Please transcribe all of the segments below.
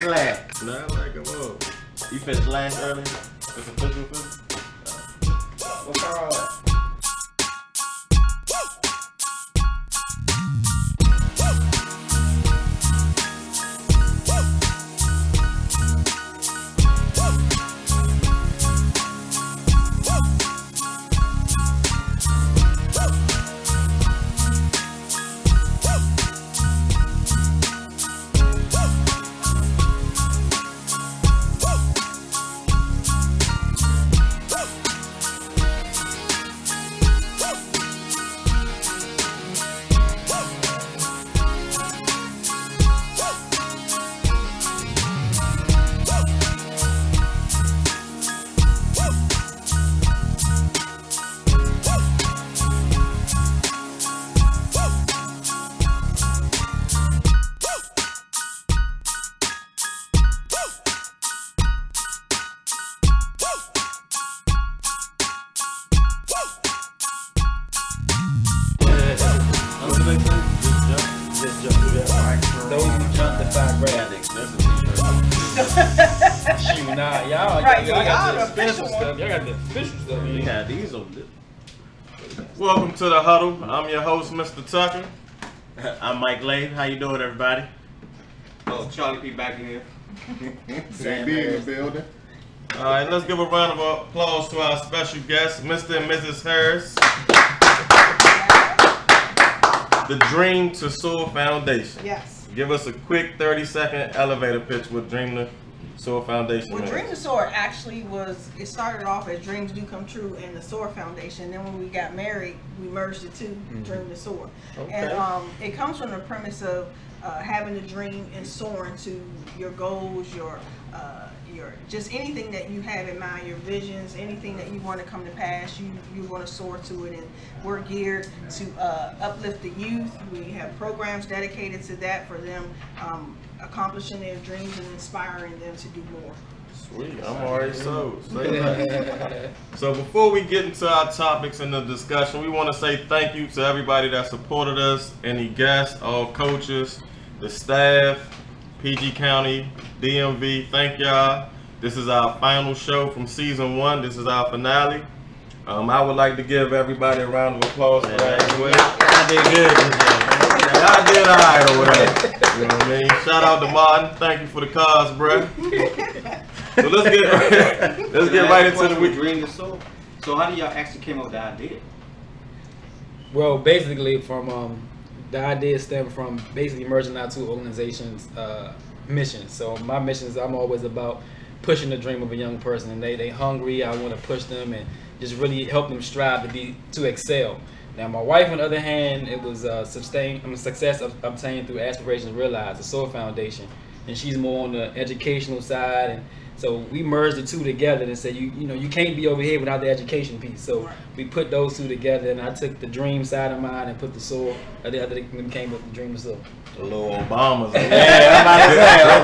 Last. Nah, like come on. You finished last earlier? It's official finish? What's all that? Those who jump the 5 grand. Shoot, nah, y'all got the official stuff. Y'all got the official stuff. Yeah, these are. Welcome to the Huddle. I'm your host, Mr. Tucker. I'm Mike Lave. How you doing, everybody? Oh, Charlie P back in here. JB in the building. All right, let's give a round of applause to our special guests, Mr. and Mrs. Harris. The Dream to Soar Foundation. Yes. Give us a quick 30-second elevator pitch with Dream to Soar Foundation. Well, Dream to Soar actually it started off as Dreams Do Come True and the Soar Foundation. Then when we got married, we merged the two, Dream to Soar. Okay. And it comes from the premise of having a dream and soaring to your goals, your just anything that you have in mind, your visions, anything that you want to come to pass, you want to soar to it. And we're geared to uplift the youth. We have programs dedicated to that for them accomplishing their dreams and inspiring them to do more. Sweet, I'm already sold. So before we get into our topics and the discussion, we want to say thank you to everybody that supported us, any guests, all coaches, the staff, PG County, DMV, thank y'all. This is our final show from season 1. This is our finale. I would like to give everybody a round of applause for that as well. I did good. Y'all did alright over there. You know what I mean? Shout out to Martin. Thank you for the cars, bruh. So let's get right into the week. Dream to Soar. So how do y'all actually came up with the idea? Well, basically, from the idea stemmed from basically merging our two organizations' missions. So my mission is I'm always about pushing the dream of a young person, and they hungry. I want to push them and just really help them strive to excel. Now, my wife, on the other hand, it was success obtained through aspirations realized, the Soar Foundation, and she's more on the educational side. And so we merged the two together and said, you can't be over here without the education piece. So we put those two together, and I took the dream side of mine and put the soar. The other came with the Dream to Soar. A little Obama's. Yeah,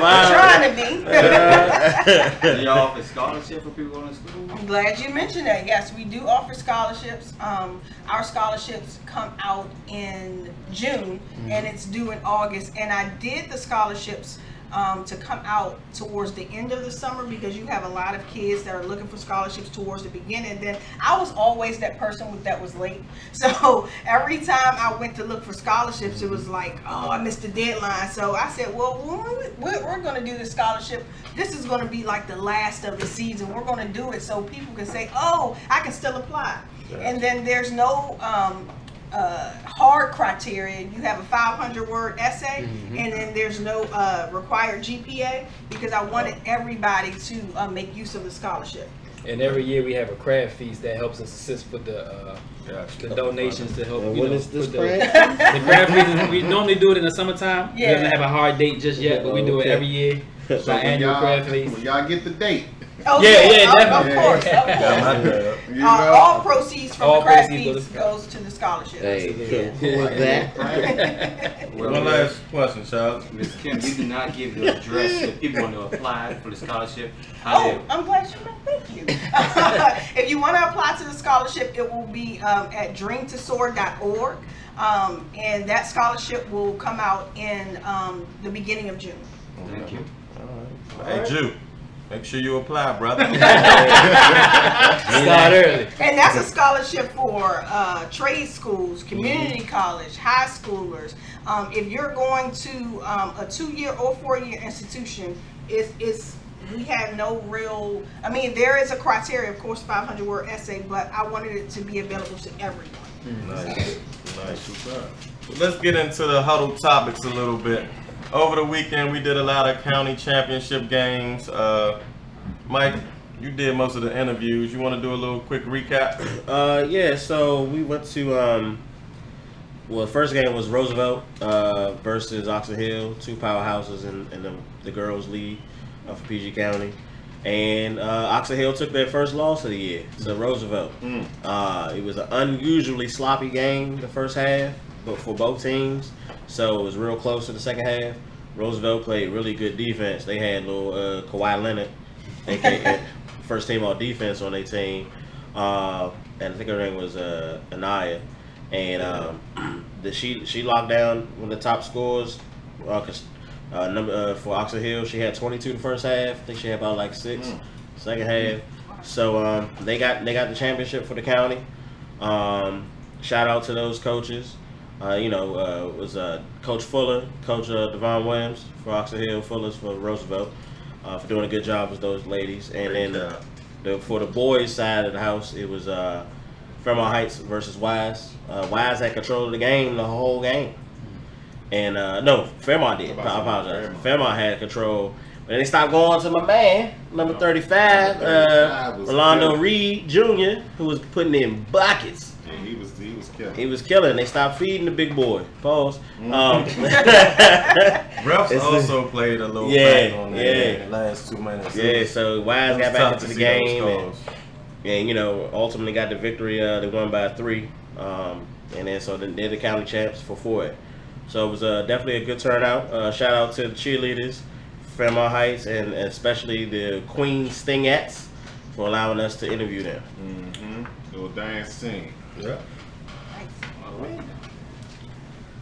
I'm Trying to be. Do y'all offer scholarship for people going to school? I'm glad you mentioned that. Yes, we do offer scholarships. Our scholarships come out in June, and it's due in August. And I did the scholarships to come out towards the end of the summer because you have a lot of kids that are looking for scholarships towards the beginning. Then I was always that person that was late. So every time I went to look for scholarships, it was like, oh, I missed the deadline. So I said, well, we're going to do the scholarship. This is going to be like the last of the season. We're going to do it so people can say, oh, I can still apply. And then there's no hard criteria. You have a 500-word essay, and then there's no required GPA because I wanted everybody to make use of the scholarship. And every year we have a craft feast that helps us assist with the donations to help. What is this The craft feast, we normally do it in the summertime. Yeah. We doesn't have a hard date just yet, but we do it every year. It's our annual craft feast. When y'all get the date. Oh, Yeah, of definitely. course. You know? All proceeds from All the craft proceeds feast goes to the scholarship. Hey, who was that? One last question, Charles. Ms. Kim, you did not give your address if people want to apply for the scholarship. Oh, I'm glad you know. Thank you. If you want to apply to the scholarship, it will be at dreamtosoar.org. And that scholarship will come out in the beginning of June. Thank you. All right. Hey, Jew, make sure you apply, brother. Start early. And that's a scholarship for trade schools, community college, high schoolers. If you're going to a 2-year or 4-year institution, we have no real. I mean, there is a criteria, of course, 500-word essay, but I wanted it to be available to everyone. Nice. So let's get into the huddle topics a little bit. Over the weekend, we did a lot of county championship games. Mike, you did most of the interviews. You want to do a little quick recap? Yeah, so we went to, well, the first game was Roosevelt versus Oxon Hill, 2 powerhouses in the girls' league for PG County. And Oxon Hill took their first loss of the year to Roosevelt. It was an unusually sloppy game the first half, but for both teams. So it was real close to the second half. Roosevelt played really good defense. They had little Kawhi Leonard, aka first team all defense on their team. And I think her name was Anaya. And she locked down one of the top scores. For Oxon Hill, she had 22 the first half. I think she had about like 6 second half. So they got the championship for the county. Shout out to those coaches. It was Coach Fuller, Coach Devon Williams for Oxon Hill, Fuller's for Roosevelt, for doing a good job with those ladies. And then for the boys' side of the house, it was Fairmont Heights versus Wise. Wise had control of the game the whole game. And no, Fairmont did. I apologize. Fairmont had control. But they stopped going to my man, number 35, Rolando Reed Jr., who was putting in buckets. Yeah, he was killing. He was killing. They stopped feeding the big boy. Pause. Refs also played a little back on that in the last 2 minutes. Yeah, so Wise got back into the game and ultimately got the victory. They won by 3. And then so they're the county champs for 4. So it was definitely a good turnout. Shout out to the cheerleaders, Fairmont Heights, and especially the Queen Stingettes for allowing us to interview them. Little dance team. Yeah.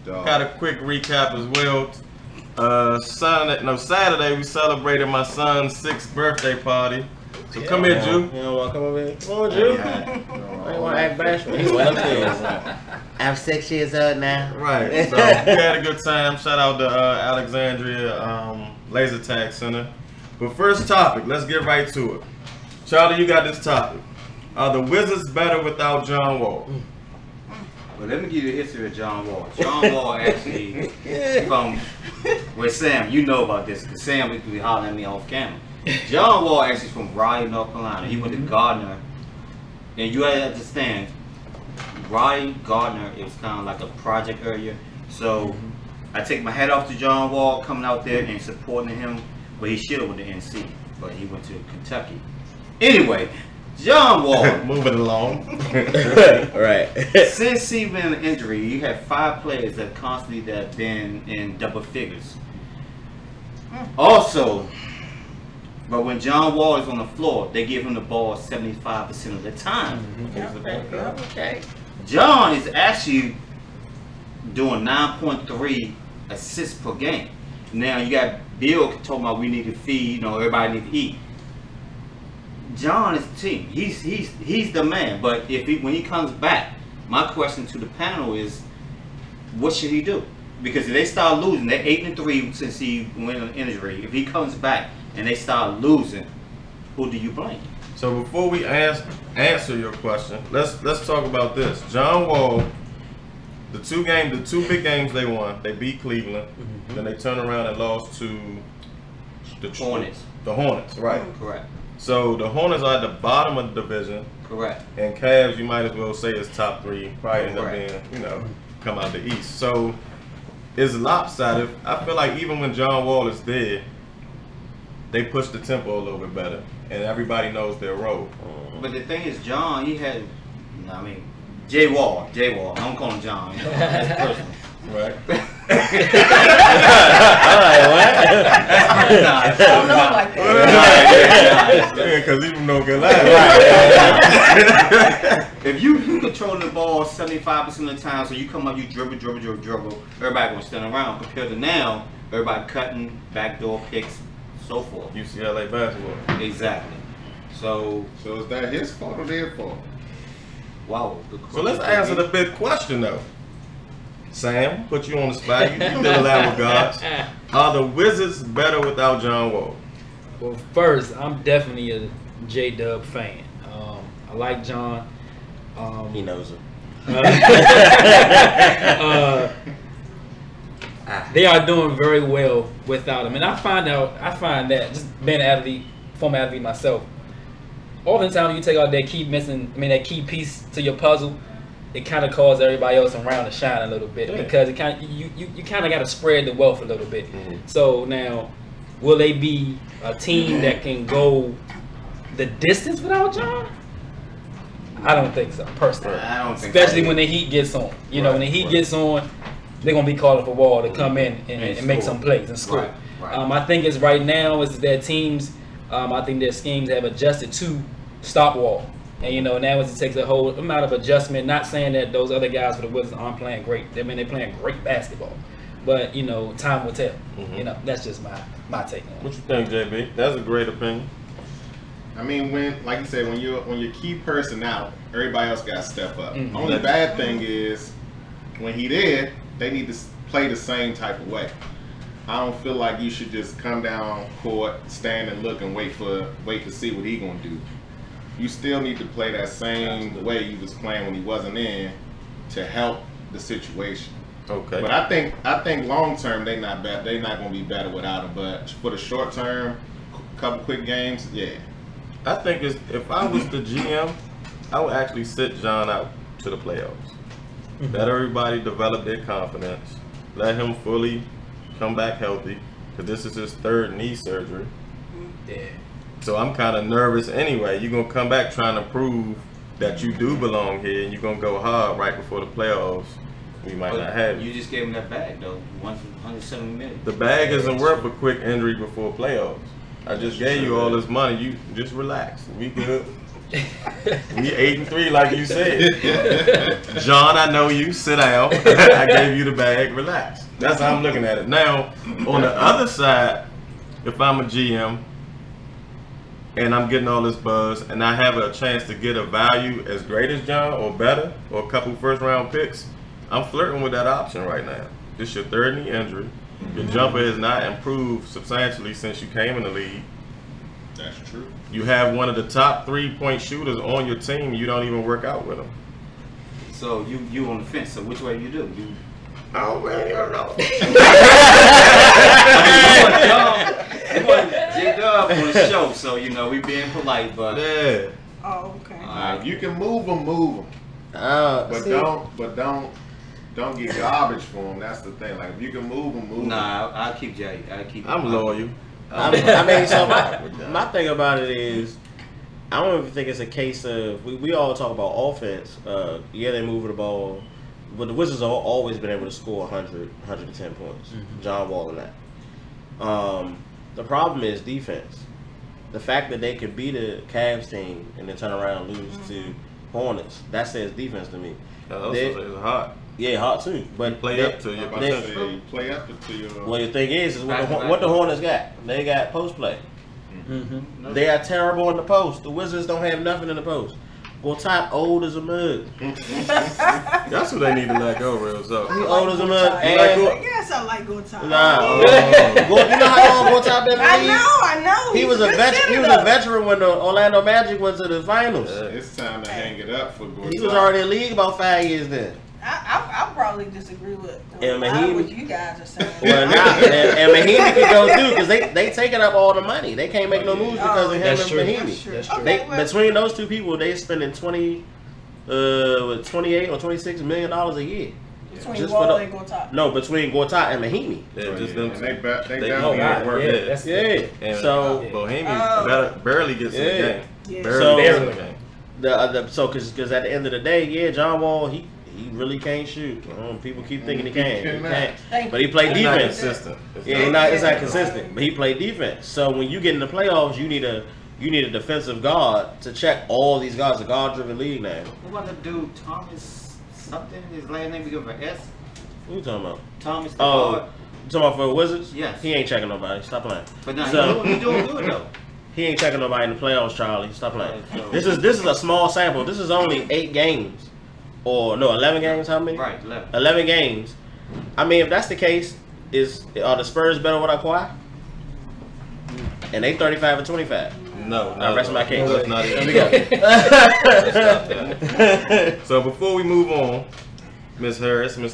Dog. Got a quick recap as well. Saturday we celebrated my son's 6th birthday party. So come here, Jew. You don't want to come over here? Come on, Jew. I don't want to act bashful. He's well I'm 6 years old now. Right. So we had a good time. Shout out to Alexandria Laser Tag Center. But first topic, let's get right to it. Charlie, you got this topic. Are the Wizards better without John Wall? Well, let me give you the history of John Wall. John Wall actually, from with Sam, you know about this, because Sam would be hollering at me off camera. John Wall actually from Raleigh, North Carolina. He went to Gardner, and you have to understand, Raleigh, Gardner is kind of like a project area. So I take my hat off to John Wall coming out there and supporting him, but he should have went to NC, but he went to Kentucky. Anyway, John Wall. Moving along. Right. Since he been an injury, you have 5 players that constantly that have been in double figures. Also, but when John Wall is on the floor, they give him the ball 75% of the time. Okay. John is actually doing 9.3 assists per game. Now you got Bill talking about we need to feed, everybody need to eat. John is the team. He's the man. But when he comes back, my question to the panel is, what should he do? Because if they start losing, they're 8-3 since he went on injury. If he comes back and they start losing, who do you blame? So before we answer your question, let's talk about this. John Wall, the two big games they won, they beat Cleveland, then they turned around and lost to the Hornets. The Hornets, right? Correct. So the Hornets are at the bottom of the division. Correct. And Cavs, you might as well say is top 3. Probably end up being, come out the East. So it's lopsided. I feel like even when John Wall is there, they push the tempo a little bit better, and everybody knows their role. But the thing is, John, he had, Jay Wall. I'm calling him John. That's personal. Right. All right, what? I don't know like that. Yeah, because even no good line. If you control the ball 75% of the time, so you come up, you dribble, everybody gonna stand around. Compared to now, everybody cutting, backdoor picks, so so forth. UCLA basketball. Exactly. So is that his fault or their fault? wow. So let's answer the big question though. Sam, put you on the spot. You deal with that with gods. Are the Wizards better without John Wall? Well, first, I'm definitely a J-Dub fan. I like John. He knows him. They are doing very well without him, and I find that just being an athlete, former athlete myself, oftentimes you take out that key piece to your puzzle, it kind of causes everybody else around to shine a little bit because it kind of you kind of got to spread the wealth a little bit. Mm-hmm. So now, will they be a team that can go the distance without John? I don't think so, personally. I don't think especially so. when the heat gets on. You know, when the heat gets on, they're gonna be calling for Wall to come in and make some plays and score. Right. I think it's right now is that teams. I think their schemes have adjusted to stop Wall. And, you know, now it takes a whole amount of adjustment. Not saying that those other guys for the Wizards aren't playing great. I mean, they're playing great basketball. But, you know, time will tell. Mm-hmm. You know, that's just my take on it. What you think, JB? That's a great opinion. I mean, when, like you said, when you're key person out, everybody else got to step up. Mm-hmm. Only bad thing is when he there, they need to play the same type of way. I don't feel like you should just come down court, stand and look and wait to see what he gonna do. You still need to play that same way you was playing when he wasn't in to help the situation. Okay. But I think long term they not bad. They not gonna be better without him. But for the short term, couple quick games, yeah. I think if I was the GM, I would actually sit John out to the playoffs. Let everybody develop their confidence. Let him fully come back healthy, because this is his third knee surgery. Yeah. So I'm kind of nervous anyway. You're going to come back trying to prove that you do belong here, and you're going to go hard right before the playoffs. We might not have you. Just gave him that bag, though. $170 million. The bag isn't worth a quick injury before playoffs. I just gave you all this money. You just relax. We good. We 8-3, like you said. John, I know you. Sit down. I gave you the bag. Relax. That's how I'm looking at it. Now, on the other side, if I'm a GM and I'm getting all this buzz and I have a chance to get a value as great as John or better, or a couple first-round picks, I'm flirting with that option right now. This is your third knee injury. Your jumper has not improved substantially since you came in the league. That's true. You have one of the top 3-point shooters on your team. You don't even work out with him. So you on the fence. So which way you do? Oh man, you don't know. J-Dub on the show, so you know we being polite, but Yeah. Oh, okay. If you can move them, move them. But don't get garbage for them. That's the thing. Like if you can move them, move them. Nah, I'll keep Jay. I'm loyal. I mean, so my thing about it is, I don't even think it's a case of we all talk about offense. Yeah, they move the ball, but the Wizards have always been able to score 100, 110 points. Mm-hmm. John Wall and that. The problem is defense. The fact that they could beat a Cavs team and then turn around and lose to Hornets, that says defense to me. It's hot. Yeah, hot too. But Play up to your potential. Play up to your. Well, the thing is what the Hornets got. They got post play. Mm-hmm. They are terrible in the post. The Wizards don't have nothing in the post. Gortat old as a mug. That's what they need to let go, real so. He old as a mug. Yes, I like Gortat. Nah, you know how long Gortat been in the league? I know. He was a veteran when the Orlando Magic went to the finals. It's time to hang it up for Gortat. He was already in the league about 5 years then. I probably disagree with Mahimi. what you guys are saying. Well, and Mahimi could go too because they taking up all the money. They can't make no moves because of him and Mahimi. That's true. Okay, Between those two people, they spending $28 or $26 million a year. Between Wall and Gortat. No, between Gortat and Mahimi. Yeah, just them. They know definitely work. And So Bohemian barely gets in the game. Yeah. Barely gets in the game. Because at the end of the day, yeah, John Wall, he really can't shoot. People keep thinking he can. He can't. But he played It's not defense. consistent. It's not consistent. But he played defense. So when you get in the playoffs, you need a defensive guard to check all these guys. A guard-driven league now. What about the dude Thomas something? His last name begins with S. What are you talking about? Thomas. talking about for Wizards? Yes. He ain't checking nobody. Stop playing. But now So- he's doing good though. He ain't checking nobody in the playoffs, Charlie. Stop playing. Right, This is a small sample. This is only 8 games. Or no, 11 games, how many? Right, 11. 11 games. I mean, if that's the case, are the Spurs better without Kawhi? And they 35 and 25. No, I rest my case. That's not There we it. go. So before we move on, Miss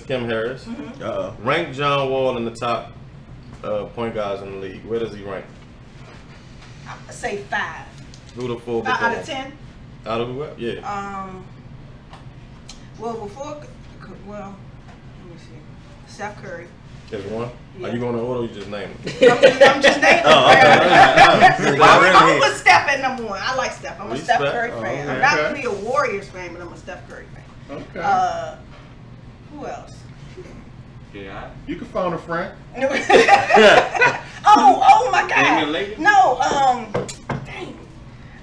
Kim Harris, Uh-oh. rank John Wall in the top point guards in the league. Where does he rank? I say 5. Who the full? 5 out of 10. Out of who? Yeah. Well, let me see. Steph Curry. There's one. Yeah. Are you going to order or you just name it? I'm just naming Oh, okay. I'm with Steph at number 1. I like Steph. I'm a Steph Respect. Curry fan. Oh, I'm not okay. really a Warriors fan, but I'm a Steph Curry fan. Okay. Who else? Yeah. You can phone a friend. oh my Damian God. Lillard? No, dang.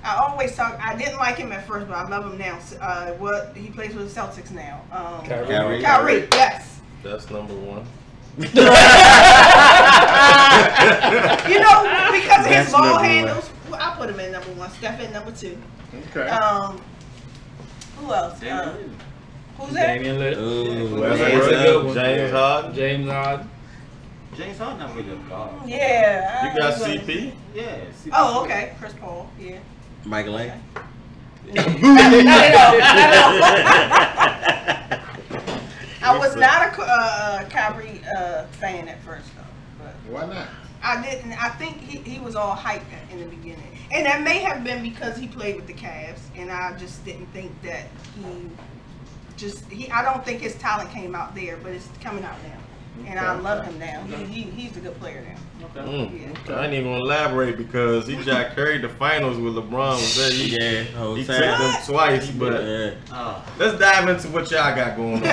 I always talk. I didn't like him at first, but I love him now. He plays with the Celtics now. Kyrie. Kyrie, yes. That's number 1. You know, because of his That's ball number one. handles, well, I put him at number 1. Steph at number 2. Okay. Who else? Who's that? Damian Lillard. Ooh, That's Yeah, a it's a good good one. one. James Harden. James Harden. James Harden not really a guard. Yeah. You got CP. Yeah. Oh, okay. Chris Paul. Yeah. Michael Lang. I was not a Kyrie fan at first, though. But Why not? I didn't. I think he was all hype in the beginning, and that may have been because he played with the Cavs, and I just didn't think that I don't think his talent came out there, but it's coming out now, and I love him now. He's a good player now. Okay. I Yeah. ain't even gonna elaborate because he Jack carried the finals with LeBron was there. Yeah, whole He time. took them twice, but Yeah. Oh. let's dive into what y'all got going on.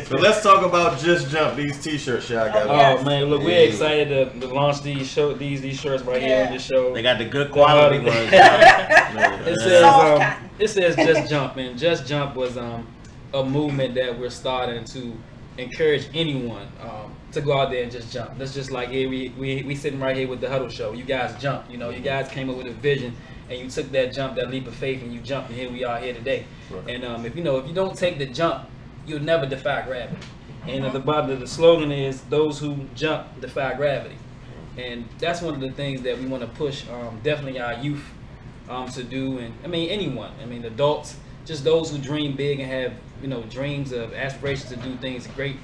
So let's talk about Just Jump, these t-shirts y'all got. Oh, Oh yes. man, look, we're excited to launch these shirts right here on this show. They got the good quality ones. It Soft says cotton. it says Just Jump, man. Just Jump was a movement that we're starting to encourage anyone to go out there and just jump. That's just like here we sitting right here with the Huddle show. You guys jump, you know, you guys came up with a vision and you took that jump, that leap of faith, and you jumped, and here we are here today. Right. And if you don't take the jump, you'll never defy gravity. And at the bottom of the slogan is those who jump defy gravity. And that's one of the things that we want to push definitely our youth to do, and I mean anyone. I mean adults, just those who dream big and have dreams of aspirations to do things great.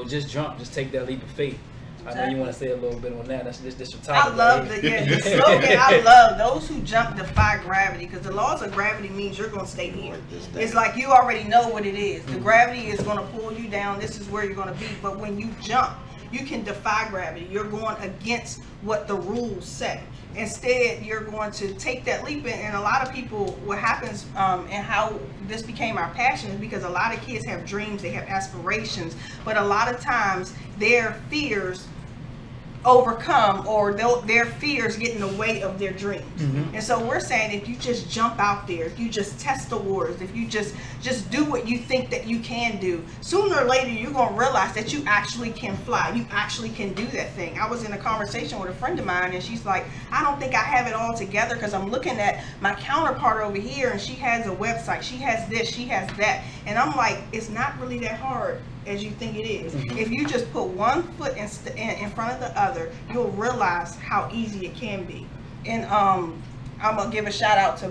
Just jump, just take that leap of faith. I know you want to say a little bit on that. That's just your topic. I love the slogan. I love those who jump defy gravity, because the laws of gravity means you're going to stay here. It's like you already know what it is. The gravity is going to pull you down. This is where you're going to be. But when you jump, you can defy gravity. You're going against what the rules say. Instead, you're going to take that leap in. And a lot of people, what happens and how this became our passion is because a lot of kids have dreams, they have aspirations, but a lot of times their fears overcome, or their fears get in the way of their dreams. And so we're saying, if you just jump out there, if you just test the waters, if you just do what you think that you can do, sooner or later you're going to realize that you actually can fly. You actually can do that thing. I was in a conversation with a friend of mine, and she's like, I don't think I have it all together, because I'm looking at my counterpart over here, and she has a website, she has this, she has that, and I'm like, it's not really that hard as you think it is. If you just put one foot in front of the other, you'll realize how easy it can be. And I'm gonna give a shout out to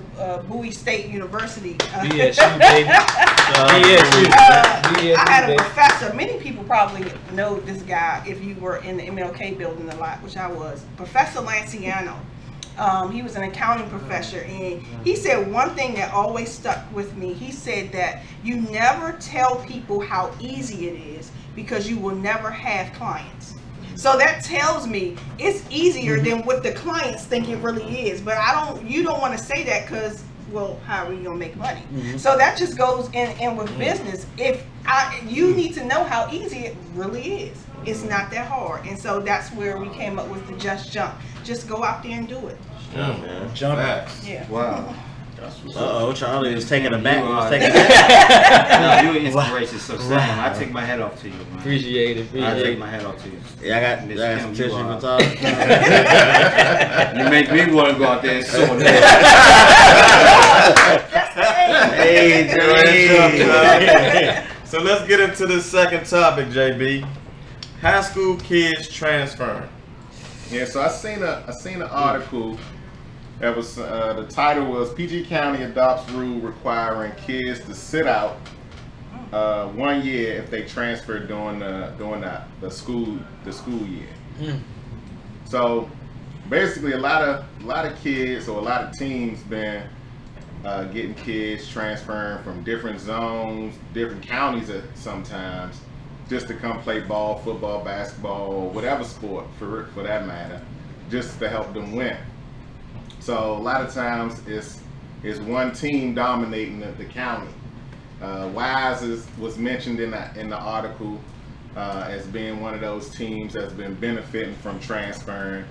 Bowie State University. BSU, baby. I had a professor. Many people probably know this guy if you were in the MLK building a lot, which I was. Professor Lanciano. He was an accounting professor, and he said one thing that always stuck with me. He said that you never tell people how easy it is, because you will never have clients. So that tells me it's easier than what the clients think it really is. But you don't want to say that, because, well, how are we gonna make money? So that just goes in with business. You need to know how easy it really is. It's not that hard. And so that's where we came up with the Just Jump. Just go out there and do it. Yeah, man. Jump. Facts. Yeah. Wow. Uh-oh, Charlie is taking a back. No, you an inspiration, so Sam, I take my hat off to you, man. Appreciate it. I take my hat off to you. Yeah, I got some tissue for Tyler. You make me want to go out there and sew it. Hey, so let's get into the second topic, JB. High school kids transferring. Yeah, so I seen an article that was the title was PG County adopts rule requiring kids to sit out 1 year if they transfer during the school year. So basically, a lot of kids or a lot of teams been getting kids transferring from different zones, different counties sometimes, just to come play ball, football, basketball, whatever sport for that matter, just to help them win. So a lot of times it's one team dominating the county. Wise was mentioned in the article as being one of those teams that's been benefiting from transferring.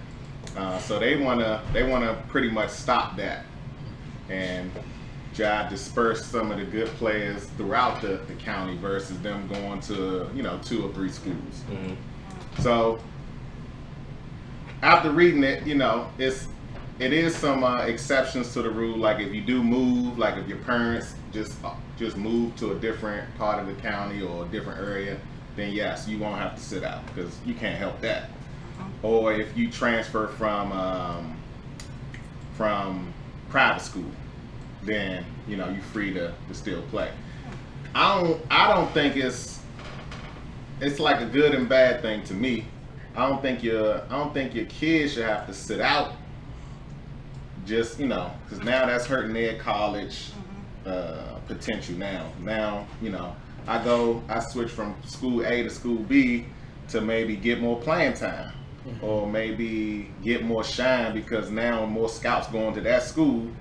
So they wanna pretty much stop that and try to disperse some of the good players throughout the county versus them going to 2 or 3 schools. So after reading it, it is some exceptions to the rule. Like if you do move, like if your parents just move to a different part of the county or a different area, then yes, you won't have to sit out because you can't help that. Or if you transfer from private school, then you're free to still play. I don't think it's like a good and bad thing to me. I don't think your kids should have to sit out. Just because now that's hurting their college potential. Now I switch from school A to school B to maybe get more playing time, or maybe get more shine because now more scouts going to that school.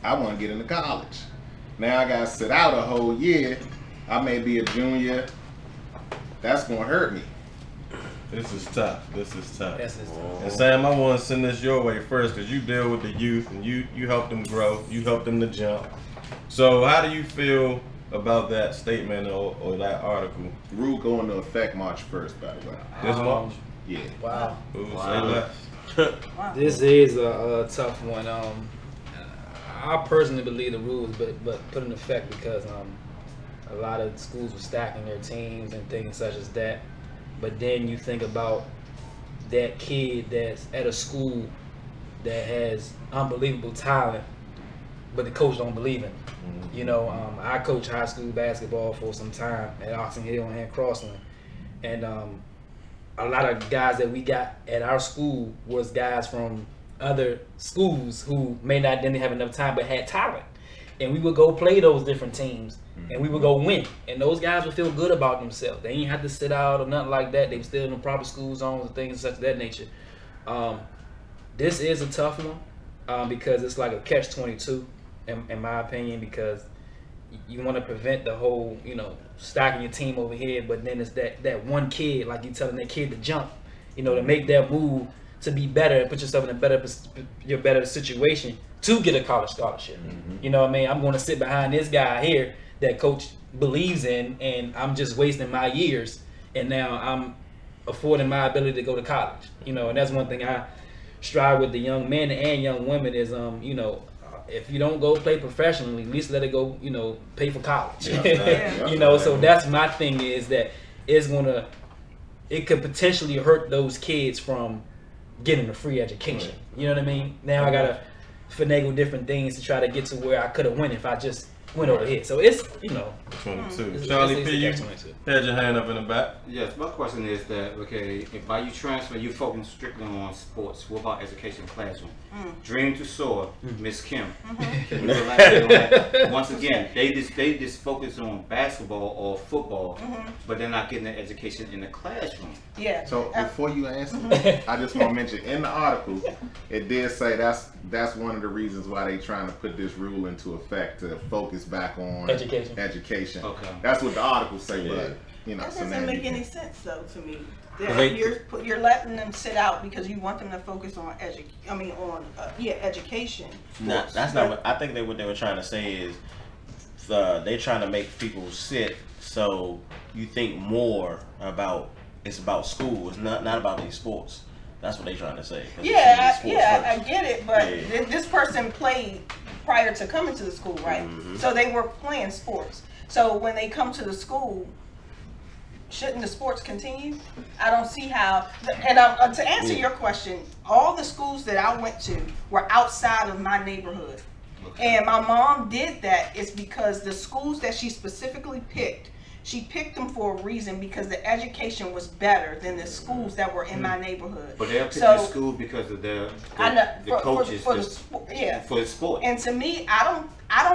I want to get into college. Now I gotta sit out a whole year. I may be a junior. That's gonna hurt me. This is tough. And Sam, I want to send this your way first because you deal with the youth and you help them grow. You help them to jump. So how do you feel about that statement or that article? Rule go into effect March 1st, by the way. This March? Yeah. Wow. Ooh, say less. This is a tough one. I personally believe the rules, but put in effect because a lot of schools were stacking their teams and things such as that. But then you think about that kid that's at a school that has unbelievable talent, but the coach don't believe in him. I coached high school basketball for some time at Oxon Hill and Crossland, and a lot of guys that we got at our school was guys from other schools who didn't have enough time but had talent, and we would go play those different teams and we would go win, and those guys would feel good about themselves. They ain't have to sit out or nothing like that. They were still in the proper school zones and things such that nature. This is a tough one because it's like a catch-22 in my opinion, because you want to prevent the whole stacking your team over here, but then it's that one kid, like you telling that kid to jump, to make that move to be better and put yourself in a better situation to get a college scholarship. You know what I mean? I'm going to sit behind this guy here that coach believes in, and I'm just wasting my years, and now I'm affording my ability to go to college. And that's one thing I strive with the young men and young women is, if you don't go play professionally, at least let it go, pay for college. So that's my thing is that it could potentially hurt those kids from getting a free education. You know what I mean? Now I gotta finagle different things to try to get to where I could have went if I just went over here. So it's 22. Charlie P, you had your hand up in the back. Yes, my question is that if by you transfer, you focus strictly on sports. What about education classroom? Dream to soar, Miss Kim. Can you elaborate on that? Once again, they just focus on basketball or football, but they're not getting the education in the classroom. Yeah. So before you answer, I just want to mention in the article, it did say that's one of the reasons why they trying to put this rule into effect to focus back on education. Okay. That's what the article say, but you know, That doesn't make any sense though to me. You're letting them sit out because you want them to focus on education. Nah, that's not what I think. What they were trying to say is they're trying to make people sit so you think more about it's about school. It's not about these sports. That's what they're trying to say. Yeah, I get it, but this person played prior to coming to the school, right? Mm-hmm. So they were playing sports. So when they come to the school, shouldn't the sports continue? I don't see how. And to answer your question, all the schools that I went to were outside of my neighborhood. Okay. And my mom did that is because the schools that she specifically picked, she picked them for a reason because the education was better than the schools that were in my neighborhood. But they'll pick the school because of the coaches for the sport. And to me, I don't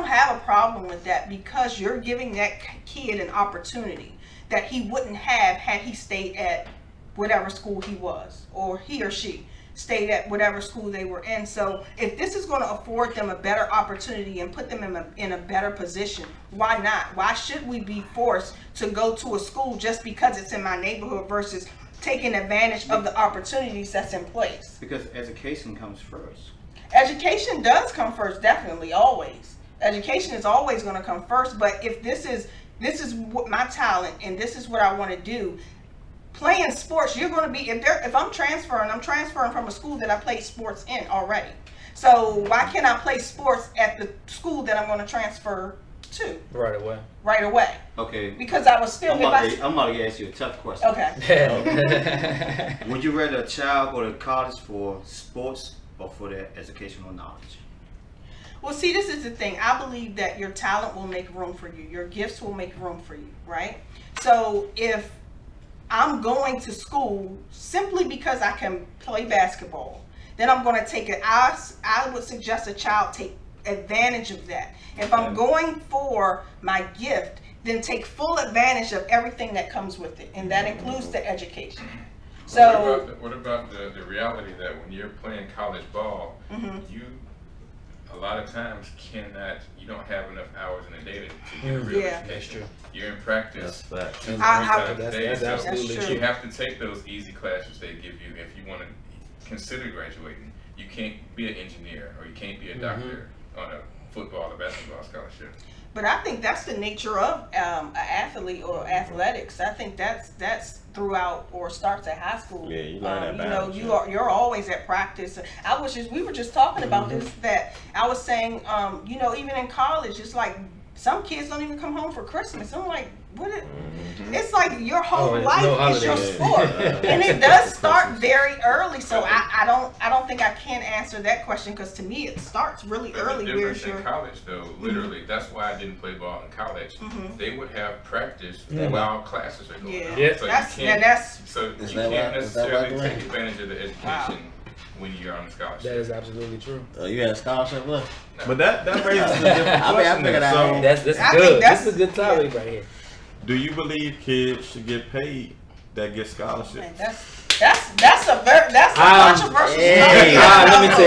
have a problem with that because you're giving that kid an opportunity that he wouldn't have had he stayed at whatever school he was, or he or she stayed at whatever school they were in. So if this is going to afford them a better opportunity and put them in a better position, why not? Why should we be forced to go to a school just because it's in my neighborhood versus taking advantage of the opportunities that's in place? Because education comes first. Education does come first, definitely, always. Education is always going to come first, but if this is what my talent and this is what I want to do. Playing sports, you're going to be, if I'm transferring from a school that I played sports in already. So why can't I play sports at the school that I'm going to transfer to? Right away. Right away. Okay. Because I was still. I'm about to ask you a tough question. Okay. Would you rather a child go to college for sports or for their educational knowledge? Well, see, this is the thing. I believe that your talent will make room for you. Your gifts will make room for you, right? So if I'm going to school simply because I can play basketball, then I'm going to take it. I would suggest a child take advantage of that. If I'm going for my gift, then take full advantage of everything that comes with it, and that includes the education. So what about the reality that when you're playing college ball, you a lot of times you don't have enough hours in a day to get a real education. That's true. You're in practice. That's absolutely true. You have to take those easy classes they give you if you want to consider graduating. You can't be an engineer or you can't be a doctor on a football or basketball scholarship. But I think that's the nature of an athlete or athletics. I think that's throughout or starts at high school. Yeah, you learn that balance. You're always at practice. We were just talking about this, that I was saying, even in college, it's like some kids don't even come home for Christmas. I'm like, what? It's like your whole life is your sport, and it does start very early. So I don't think I can answer that question because to me it starts really early. The difference in college, though, literally, that's why I didn't play ball in college. They would have practice while classes are going on. Yeah, so you can't necessarily take advantage of the education when you're on a scholarship. That is absolutely true. You had a scholarship left? But that raises a different question. That's good. This is a good topic right here. Do you believe kids should get paid that get scholarships? That's a controversial topic. Let me tell you.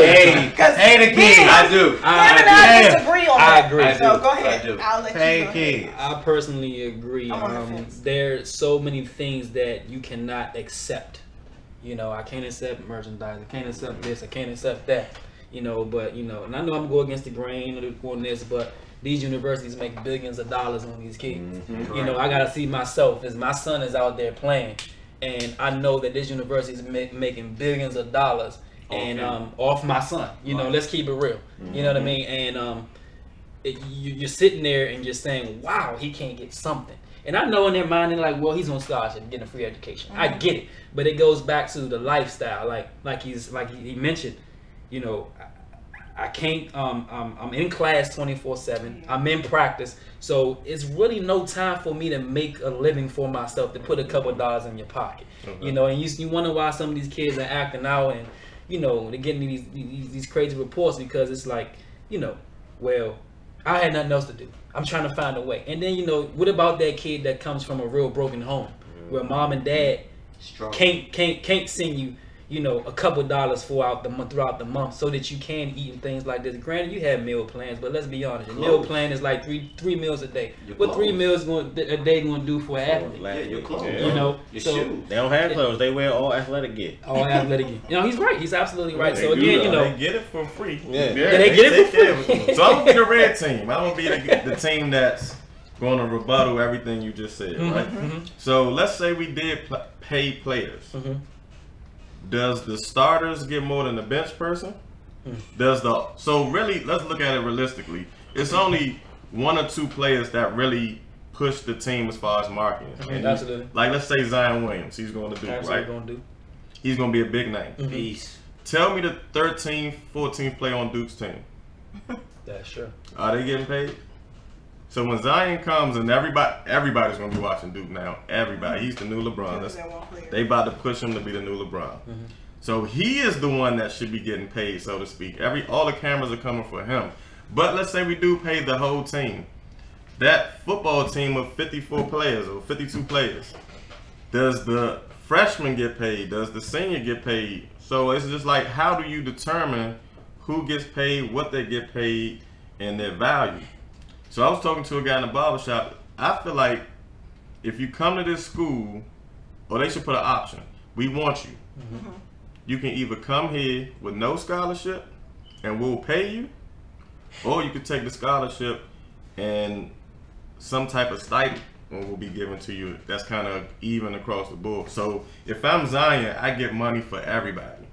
Hey, the kids. I do. Him and I disagree on that. I agree. So go ahead. I'll let you go kids. I personally agree. There's so many things that you cannot accept. I can't accept merchandise. I can't accept this. I can't accept that. But and I know I'm going against the grain on this, but these universities make billions of dollars on these kids. I gotta see myself as my son is out there playing, and I know that this university is making billions of dollars and off my son. Let's keep it real. You know what I mean? And you're sitting there and you're saying, "Wow, he can't get something." And I know in their mind they're like, "Well, he's on scholarship, getting a free education." I get it, but it goes back to the lifestyle, like he mentioned. I can't. I'm in class 24/7. I'm in practice, so it's really no time for me to make a living for myself to put a couple dollars in your pocket. And you wonder why some of these kids are acting out, and they're getting these crazy reports because it's like, well, I had nothing else to do. I'm trying to find a way. And then what about that kid that comes from a real broken home where mom and dad can't send you you know, a couple dollars throughout the month so that you can eat and things like this. Granted, you have meal plans, but let's be honest, your meal plan is like three meals a day. What 3 meals a day going to do for an athlete? Yeah, your clothes. You know, your so shoes. They don't have clothes. They wear all athletic gear. all athletic gear. You know, he's right. He's absolutely right. They So do, again, you know, they get it for free. Yeah. they get it for take care of free. it. So I'm gonna be the red team. I'm gonna be the team that's going to rebuttal everything you just said, right? So let's say we did pay players. Does the starters get more than the bench person? So really, let's look at it realistically. It's only 1 or 2 players that really push the team as far as marketing. And Absolutely. like let's say Zion Williams, he's going to do right. Going to do. He's going to be a big name. Peace. Tell me the 13th, 14th player on Duke's team. That's sure. Are they getting paid? So when Zion comes and everybody's going to be watching Duke now. Everybody. He's the new LeBron. They about to push him to be the new LeBron. So he is the one that should be getting paid, so to speak. All the cameras are coming for him. But let's say we do pay the whole team. That football team of 54 players or 52 players, does the freshman get paid? Does the senior get paid? So it's just like, how do you determine who gets paid, what they get paid, and their value? So I was talking to a guy in the barbershop. I feel like if you come to this school, or they should put an option. We want you. You can either come here with no scholarship and we'll pay you, or you could take the scholarship and some type of stipend will be given to you. That's kind of even across the board. So if I'm Zion, I get money for everybody.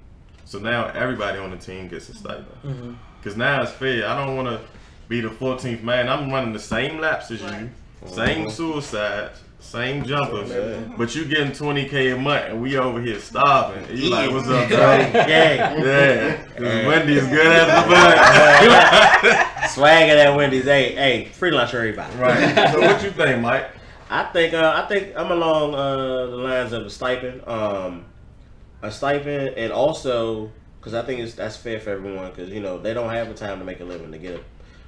So now everybody on the team gets a stipend. Because now it's fair. I don't want to be the 14th man. I'm running the same laps as you, same suicides, same jumpers, but you getting $20K a month and we over here starving. And you like, what's up, bro? Yeah. Wendy's good as the butt. Swag at that Wendy's. Hey, free lunch for everybody. Right. So what you think, Mike? I think I'm along the lines of a stipend, and also because I think that's fair for everyone, because you know they don't have the time to make a living to get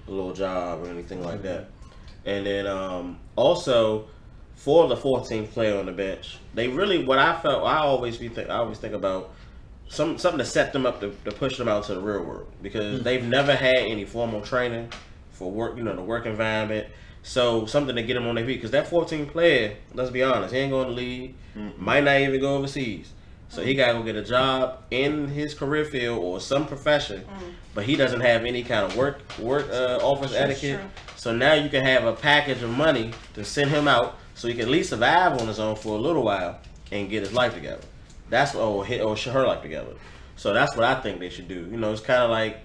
a little job or anything like that. And then also for the 14th player on the bench, they really, what I felt, I always think about something to set them up to push them out to the real world, because they've never had any formal training for work, you know, the work environment. So something to get them on their feet, because that 14th player, let's be honest, he ain't going to league, might not even go overseas. So he got to go get a job in his career field or some profession, but he doesn't have any kind of work office etiquette. So now you can have a package of money to send him out so he can at least survive on his own for a little while and get his life together. That's or her life together. So that's what I think they should do. You know, it's kind of like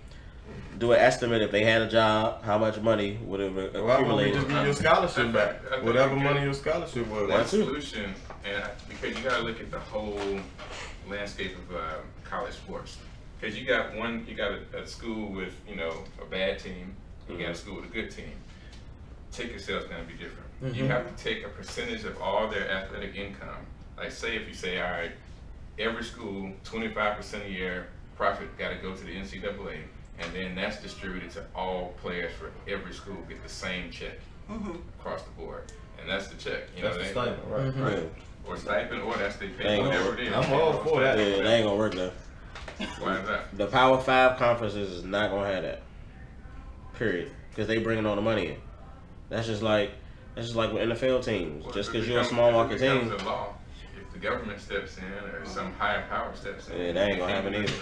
do an estimate if they had a job, how much money would have accumulated. Why don't we just give your scholarship back? Whatever money your scholarship was. One solution, and because you got to look at the whole landscape of college sports. Because you got a school with, you know, a bad team, you got a school with a good team. Ticket sales going to be different. You have to take a percentage of all their athletic income. Like say if you say, all right, every school, 25% a year profit got to go to the NCAA, and then that's distributed to all players for every school get the same check across the board, and that's the check. You know, that's the stipend, right? Or stipend, or that's they pay whatever it is. I'm all for that. Yeah, they ain't gonna work though. Why is that? The Power 5 conferences is not gonna have that. Period. Because they bringing all the money in. That's just like with NFL teams. Just because you're a small market team. If the government steps in or some higher power steps in, yeah, that ain't gonna happen either.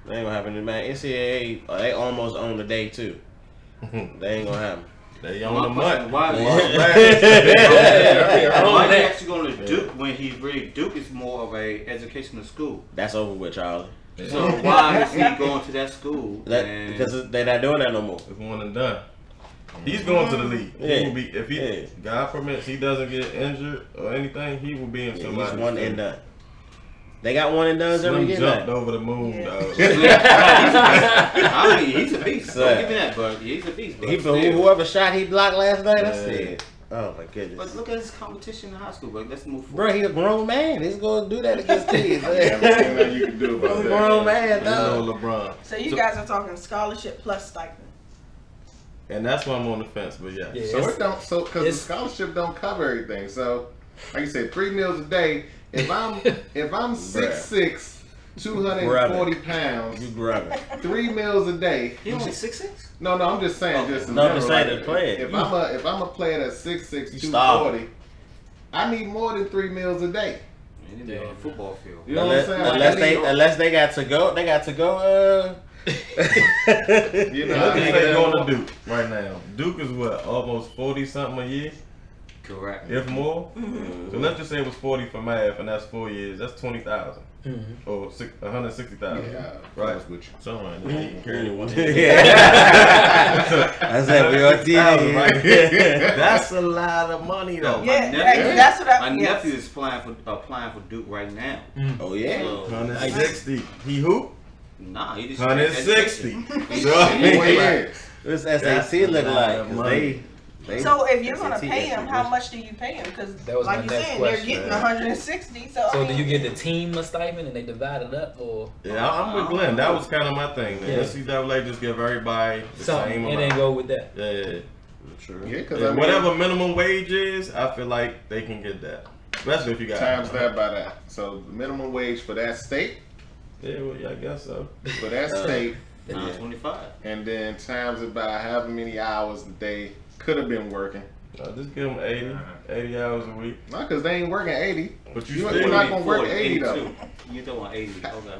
They ain't gonna happen. Man, NCAA, they almost own the day too. They ain't gonna happen. They own the month. Why they actually going to Duke when he's really Duke is more of a educational school? That's over with, Charlie. So why is he going to that school? Because they're not doing that no more. It's one and done. He's going to the league. He will be, if he, God permits, he doesn't get injured or anything, he will be in somebody's He's one and done. They got one and done every year. Jumped over the moon, dog. I mean, he's a beast. Don't give me that, but he's a beast. Whoever shot he blocked last night, I said, oh my goodness. But look at his competition in high school, but let's move forward. Bro, he's a grown man. He's going to do that against kids. Everything that you can do about He's a that. grown man, dog. LeBron. So you guys are talking scholarship plus stipend. And that's why I'm on the fence, but yeah. So it don't. So because the scholarship don't cover everything. So like you said, 3 meals a day. If I'm 6'6", 240 pounds. You grab it. 3 meals a day. He only 6'6"? No, I'm just saying. Just in No, general, just saying like, the player. If I'm a player that's 6'6", 240, I need more than 3 meals a day. You need to be on the football field. You know what I'm saying? Unless they got to go. They got to go. You know, Let's just say going to Duke right now. Duke is what, almost 40 something a year, Correct. if more. So let's just say it was 40 for math, and that's 4 years. That's 20,000 or 160,000. Yeah, right. with you. Something like that. You can carry one. I said we on TV. Right? That's a lot of money though. Yeah, that's what My nephew is applying for Duke right now. Oh yeah. So, 160. He who? nah, he just 160. So, This SAT look like? 'Cause they so if you're gonna SAT pay him, how extra. much do you pay him? Because That was like my you next saying, question. they're getting 160. So So I do mean, you get the team a stipend and they divide it up, or yeah, I'm with Glenn. That was kind of my thing. The Yeah. NCAA just give everybody the something? same It amount. ain't go with that. Yeah. True. Yeah, because Yeah, whatever minimum wage is, I feel like they can get that. Especially if you got times that by that. So the minimum wage for that state, Yeah, well, yeah, I guess so. for that state, 925. and then times it by however many hours that they could have been working. Just give them 80 hours a week. Not because they ain't working 80. But You're still not need gonna work 40, 80 though. 82. You don't want 80. Okay.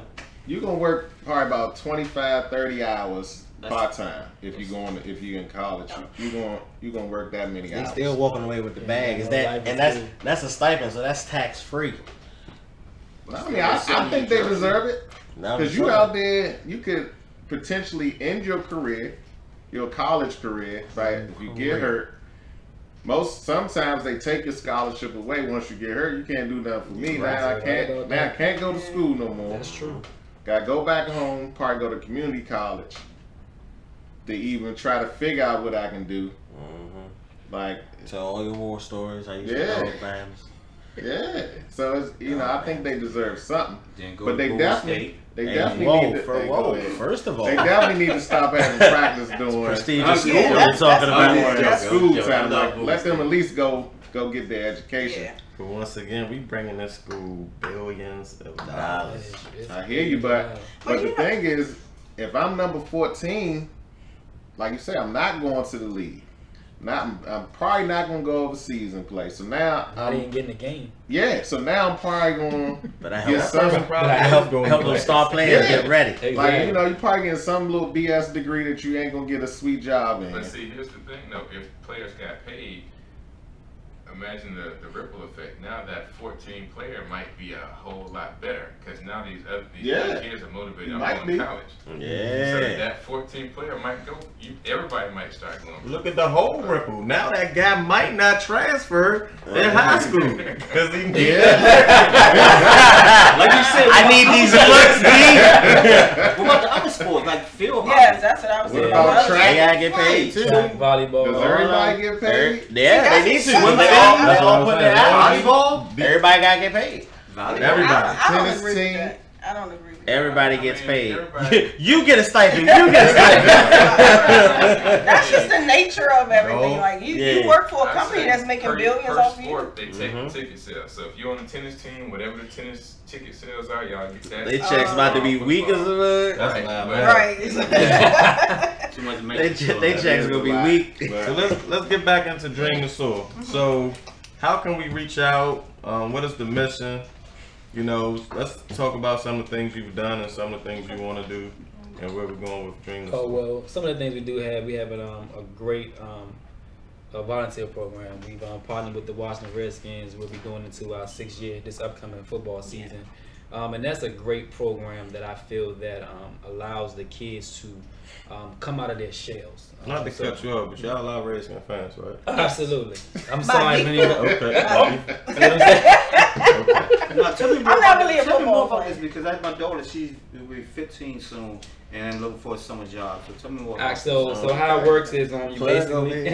You're gonna work probably about 25, 30 hours That's- part time if you're in college. You're gonna work that many They hours. still walking away with the bag. Is no that life and is that's a stipend, so that's tax free. I mean, I think they deserve it because you out there, you could potentially end your career, your college career, right? If you get hurt. Sometimes they take your scholarship away once you get hurt. You can't do nothing for me. Now I can't go to school no more. That's true. Gotta go back home, probably go to community college to even try to figure out what I can do. Like, Tell all your war stories. How you used to Yeah. dog bands. yeah. So it's, I think they deserve something. Then go But to they Bowie definitely, State. they Hey, definitely whoa, need to. for, hey, whoa. go ahead. First of all, They definitely need to stop having practice doing prestigious school Yeah, we're that's- talking that's- about. at school Joe, time. I love Like, Bowie let them State. at least go get their education. yeah. But once again, we bringing this school billions of dollars. I hear you, but But the you know- thing is, if I'm number 14, like you say, I'm not going to the league. I'm probably not going to go overseas and play. So now, I didn't get in the game. yeah. So now I'm probably going But I to get some. help them start playing and get ready. Like, you probably getting some little BS degree that you ain't gonna get a sweet job in. But see, here's the thing though, if players got paid, imagine the ripple effect. Now that 14 player might be a whole lot better because now these other kids are motivated. I'm Might going be. to college. Yeah. So that 14 player might go. Everybody might start going. Look at the whole ripple. Now that guy might not transfer in high school because he Like you said, I need these looks, what about the other sports like field hockey? Yes, that's what I was saying. about Well, track? They gotta get paid too. Track, volleyball. Does everybody get paid? Yeah, they need to. That's When they what all, I'm they all put their saying. hours, everybody gotta get paid. Volleyball. Everybody. I don't Tennis agree team. with that. I don't agree with that. Everybody I gets mean, paid. everybody- You get a stipend. You get a stipend. That's just the nature of everything. No. Like you Yeah. work for a I company say that's making per billions off you. sport, they take ticket sales. So if you're on the tennis team, whatever the tennis ticket sales are, y'all get that. They checks about to be weak as a mug. That's Right, not but- bad. Right. Too much They maintenance. they checks gonna be weak. So let's get back into Dream the Soar. So how can we reach out? What is the mission? Let's talk about some of the things you've done and some of the things you want to do and where we're going with Dream the Oh Soar. well, some of the things we have a great a volunteer program. We've partnered with the Washington Redskins. We'll be going into our 6th year this upcoming football season, and that's a great program that I feel that allows the kids to come out of their shells. Not to cut you off, but y'all are Redskins fans, right? Absolutely. I'm sorry, man. Okay. See what I'm saying? Okay. No, tell me more I'm not about really this. a Tell me more football about fan. this because I have my daughter. She's will be 15 soon and looking for a summer job. So tell me more. Alright, About so how it works is you Plug on basically me.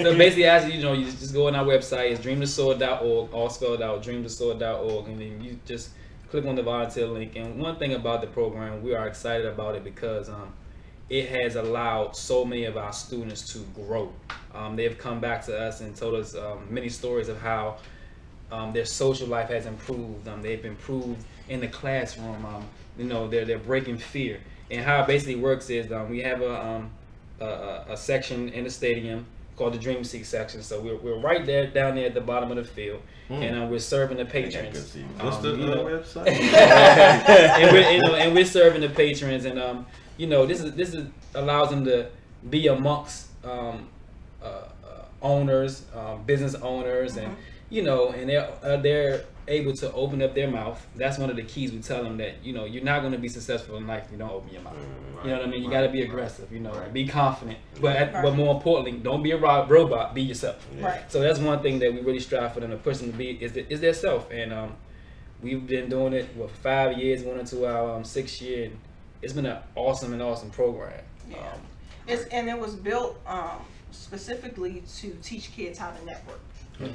so basically as you just go on our website, it's dreamthesoar.org, all spelled out, dreamthesoar.org, and then you just click on the volunteer link. And one thing about the program, we are excited about it because it has allowed so many of our students to grow. They've come back to us and told us many stories of how their social life has improved. They've improved in the classroom. You know, they're breaking fear. And how it basically works is we have a section in the stadium called the Dream Seek section. So we're right there, down there at the bottom of the field, and we're serving the patrons. What's the website? and we're serving the patrons, and you know, this is allows them to be amongst owners, business owners, and you know, and they're able to open up their mouth. That's one of the keys. We tell them that, you know, you're not going to be successful in life if you don't open your mouth. You know what I mean? You got to be aggressive, you know, be confident. But more importantly, don't be a robot, be yourself. So that's one thing that we really strive for them to push them to be, is their self. And we've been doing it for 5 years, going into our 6th year. And it's been an awesome program. And it was built specifically to teach kids how to network.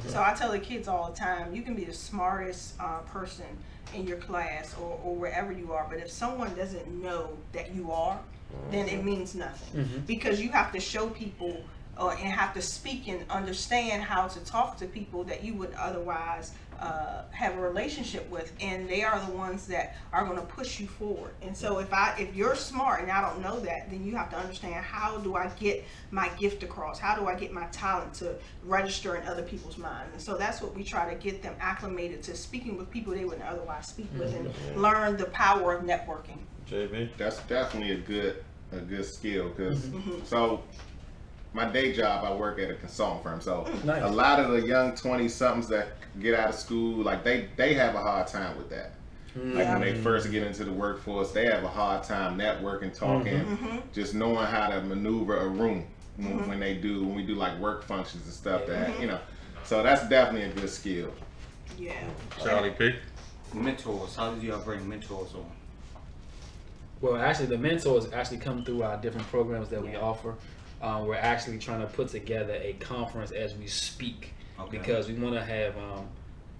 So I tell the kids all the time, you can be the smartest person in your class or wherever you are, but if someone doesn't know that you are, then it means nothing. Because you have to show people and have to speak and understand how to talk to people that you would otherwise have a relationship with, and they are the ones that are going to push you forward. And so if you're smart and I don't know that, then you have to understand, how do I get my gift across? How do I get my talent to register in other people's minds? And so that's what we try to get them acclimated to, speaking with people they wouldn't otherwise speak with, and learn the power of networking. JB, that's definitely a good skill, because so my day job, I work at a consulting firm. So a lot of the young 20-somethings that get out of school, like they have a hard time with that. Like when they first get into the workforce, they have a hard time networking, talking, just knowing how to maneuver a room when we do like work functions and stuff that, you know. So that's definitely a good skill. Yeah. Charlie P. Mentors. How did you bring mentors on? Well, actually, the mentors actually come through our different programs that we offer. We're actually trying to put together a conference as we speak, because we want to have,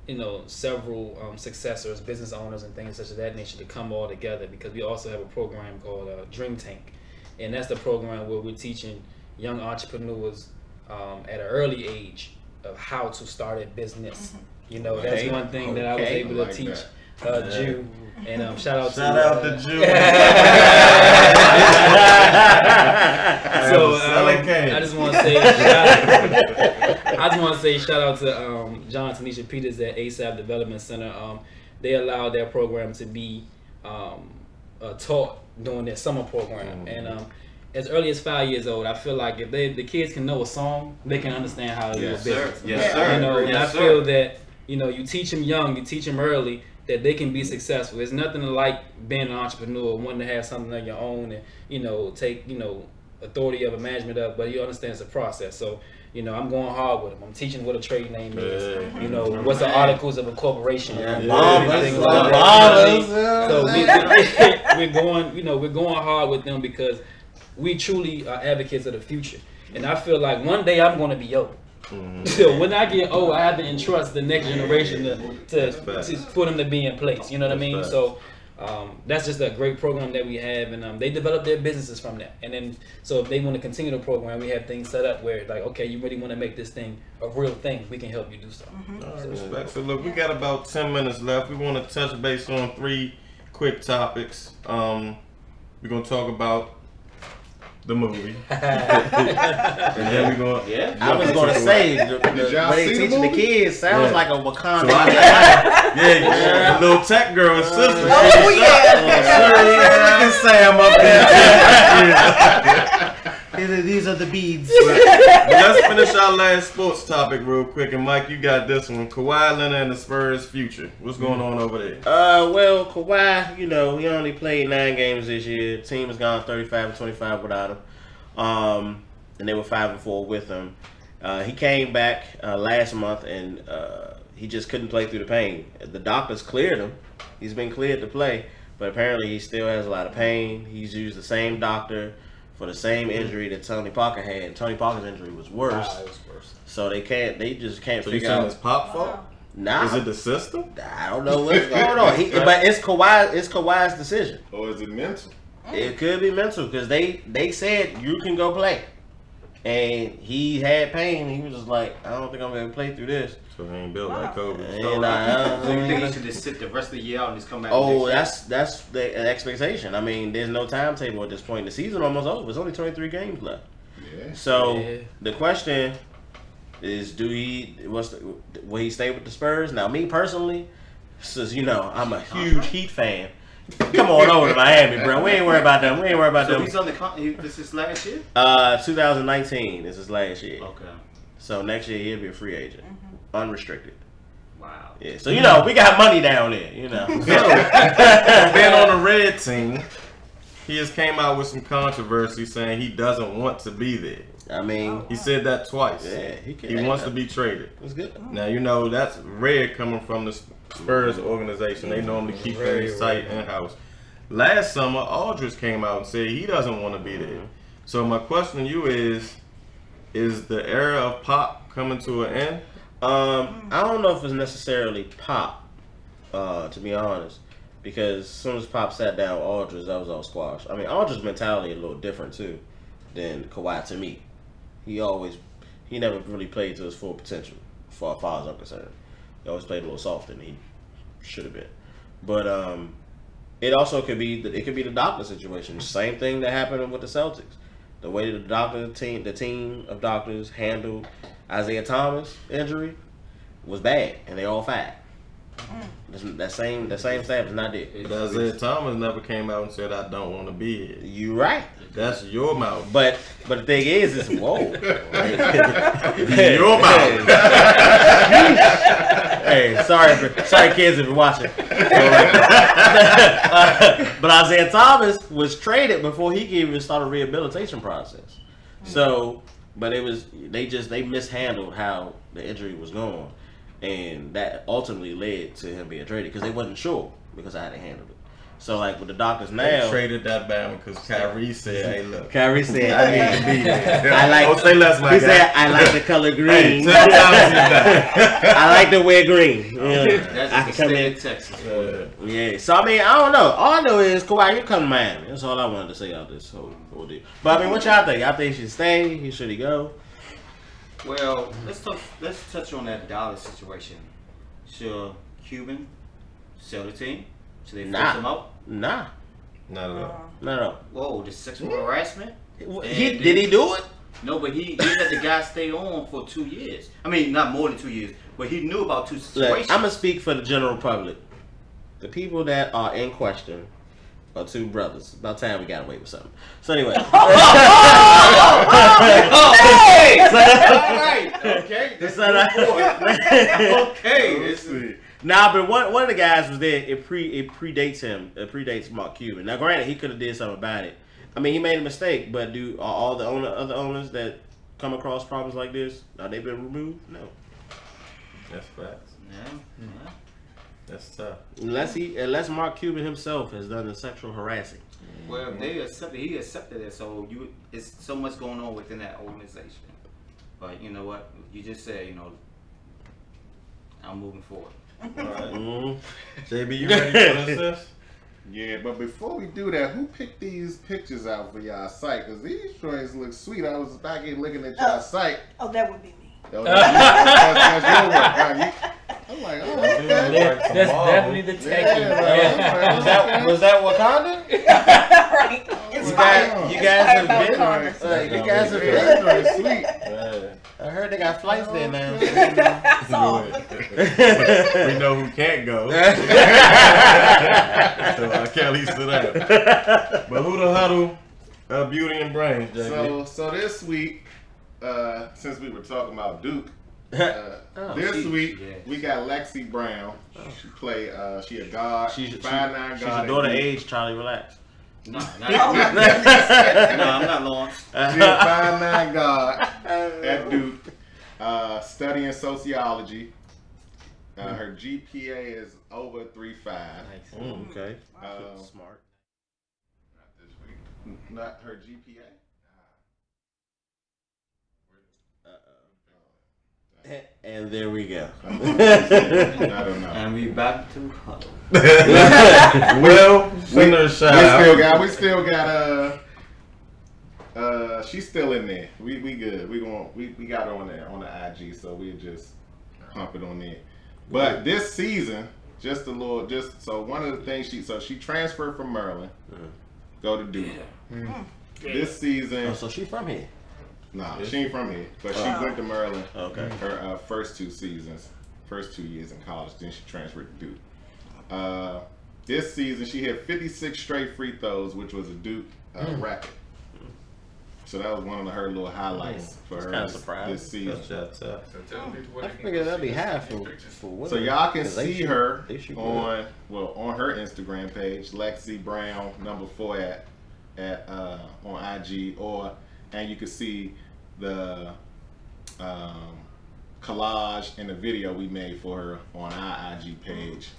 you know, several successors, business owners, and things such as that nature to come all together, because we also have a program called Dream Tank, and that's the program where we're teaching young entrepreneurs at an early age of how to start a business. You know, that's one thing that I was able to teach Jew. And shout out to Jew. So I just want to say shout out to John and Tanisha Peters at ASAP Development Center. They allowed their program to be taught during their summer program, and as early as 5 years old, I feel like if the kids can know a song, they can understand how to do a business. Yes, sir. You know, and I feel that, you know, you teach them young, you teach them early, that they can be successful. There's nothing like being an entrepreneur, wanting to have something of your own, and, you know, take, you know, authority of a management of, but you understand it's a process. So, you know, I'm going hard with them. I'm teaching what a trade name is. You know, what's the articles of a corporation. So we're going, you know, we're going hard with them, because we truly are advocates of the future. And I feel like one day I'm going to be old. So when I get old, I have to entrust the next generation to for them to be in place. You know what I mean? So that's just a great program that we have, and they develop their businesses from that. And then, so if they want to continue the program, we have things set up where, like, okay, you really want to make this thing a real thing, we can help you do so. Respect. So look, we got about 10 minutes left. We want to touch base on 3 quick topics. We're gonna talk about the movie. And then we're going. Yeah, I was going to say the way they teaching the kids sounds like a Wakanda. The little tech girl and sister. Oh Look at Sam up there. These are the beads. Let's finish our last sports topic real quick. And Mike, you got this one. Kawhi Leonard and the Spurs' future. What's going on over there? Well, Kawhi, you know, he only played 9 games this year. Team has gone 35-25 without him. And they were 5-4 with him. He came back last month, and he just couldn't play through the pain. The doctors cleared him. He's been cleared to play, but apparently he still has a lot of pain. He's used the same doctor for the same injury that Tony Parker had. And Tony Parker's injury was worse. It was worse. So they just can't So figure you saying out. it's Pop fault? Nah. Is it the system? I don't know what's going on. But it's Kawhi's decision. Or is it mental? It could be mental, because they said you can go play. And he had pain. He was just like, I don't think I'm gonna play through this. So he ain't built like Kobe. So you think he should just sit the rest of the year out and just come back? Oh, that's the expectation. I mean, there's no timetable at this point. The season almost over. There's only 23 games left. Yeah. So the question is, will he stay with the Spurs? Now, me personally, since I'm a huge Heat fan. Come on over to Miami, bro. We ain't worried about them. So he's on this is last year? 2019 is his last year. Okay. So next year he'll be a free agent, unrestricted. Wow. Yeah. So we got money down there. Being on the red team, he just came out with some controversy saying he doesn't want to be there. I mean, he said that twice. Yeah, he wants to be traded. That's good. Now that's red coming from the Spurs organization. They normally keep things tight in-house. Last summer, Aldridge came out and said he doesn't want to be there. So my question to you is the era of Pop coming to an end? I don't know if it's necessarily Pop, to be honest, because as soon as Pop sat down Aldridge, that was all squash. I mean, Aldridge's mentality is a little different too than Kawhi to me. He never really played to his full potential, as far as I'm concerned. He always played a little softer than he should have been. But it also could be the doctor situation. Same thing that happened with the Celtics. The way the team of doctors handled Isaiah Thomas' injury was bad, and they all fired. That same staff is not there. But Isaiah Thomas never came out and said, "I don't want to be here." You right. That's your mouth. But the thing is whoa. Your mouth. Hey, sorry kids if you're watching. But Isaiah Thomas was traded before he could even start a rehabilitation process. So, but they mishandled how the injury was going, and that ultimately led to him being traded because they wasn't sure because I had to handle it. So like with the doctors now, they traded that back because Kyrie said, "Hey, look." Kyrie said, "I need to be there." Don't say less, my guy. He said, "I like the color green. Hey, I like to wear green." That's the state of Texas. Yeah. So I mean, I don't know. All I know is Kawhi, you come to Miami. That's all I wanted to say out this whole deal. But I mean, what y'all think? Y'all think he should stay? Should he go? Well, let's touch on that Dallas situation. Should Cuban sell the team? Should they force him out? Nah. Not at all. Not at all. Whoa, the sexual harassment? Did he do it? No, but he let the guy stay on for 2 years. I mean, not more than 2 years, but he knew about two situations. Look, I'm going to speak for the general public. The people that are in question are two brothers. About time we got away with something. So anyway. Okay. Nah, but one of the guys was there. It predates him. It predates Mark Cuban. Now, granted, he could have did something about it. I mean, he made a mistake, but are all the other owners that come across problems like this, are they been removed? No. That's facts. Yeah. That's tough. Unless Mark Cuban himself has done the sexual harassing. Well, he accepted it. So it's so much going on within that organization. But you know what? You just said, I'm moving forward. All right. JB, you ready for this? Yeah, but before we do that, who picked these pictures out for y'all site? Because these joints look sweet. I was back here looking at y'all site. Oh, that would be me. That's your work. I'm like, oh, that's definitely the techie. Yeah. Was that Wakanda? Right. You guys have been. You guys have been. Sweet. I heard they got flights there now. That's all. We know who can't go. So I can't least to that. But who the Huddle? Beauty and Brains, JB. So this week, since we were talking about Duke, this week we got Lexi Brown. She play. She a guard. She's 5'9" guard. She's a daughter age. Charlie, relax. No, I'm not Lawrence. She's a 5'9" guard at Duke, studying sociology. Her GPA is over 3.5. Nice. Okay. Smart. Not this week. Not her GPA. And there we go. I don't know. And we back to Huddle. Well, send her a shout out. We still got She's still in there. We good. We got her on there on the IG, so we just pump it on there. But this season, so one of the things she transferred from Maryland, go to Duke. This season, so she from here? Nah, she ain't from here, but she went to Maryland. Okay. Her first 2 seasons, first 2 years in college, then she transferred to Duke. This season, she hit 56 straight free throws, which was a Duke record. So that was one of her little highlights for her this season. So tell people I figured that'd be half for women. So y'all can see her on her Instagram page, Lexi Brown #4 on IG, and you can see the collage and the video we made for her on our IG page,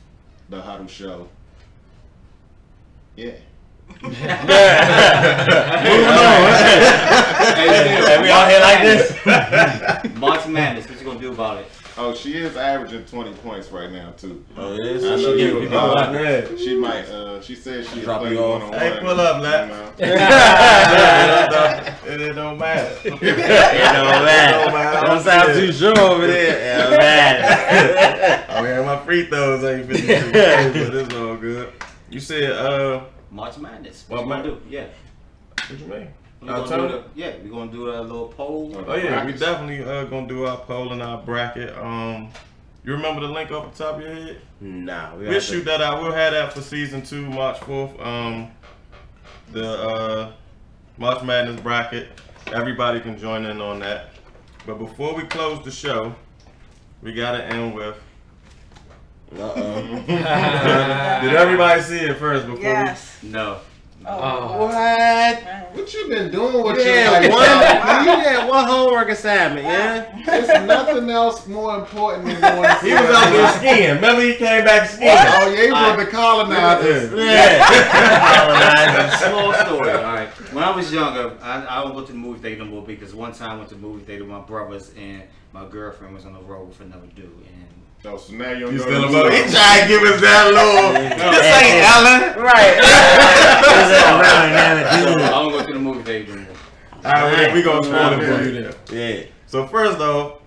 The Huddle Show. Yeah. Moving on. Hey, we out here like this. March Madness, what you gonna do about it? Oh, she is averaging 20 points right now too. Oh, it is. I know she might. She said she drop play you off. one-on-one. Hey, pull up, Lap. It don't matter. It don't matter. Don't sound too sure over there. It don't matter. Oh yeah, my free throws ain't 52, but it's all good. You said March Madness. What What you gonna do? Yeah. what you mean? We're gonna do a little poll. Oh yeah, we definitely gonna do our poll and our bracket. You remember the link off the top of your head? Nah, We'll shoot that out. We'll have that for season 2, March 4th. The March Madness bracket. Everybody can join in on that. But before we close the show, we gotta end with. Did everybody see it first before Yes. No. What you been doing with you had one homework assignment, yeah? There's nothing else more important than going to He was out there skiing. Remember he came back skiing. Oh yeah, he was the colonizers. Small story. All right. When I was younger, I don't go to the movie theater no more because one time I went to the movie theater with my brothers and my girlfriend was on the road with another dude. And so now you still about he tried to give us that little. This ain't Ellen, right? I don't go to the movie theater anymore. All right, we gonna spoil it for you then. Yeah. So first though,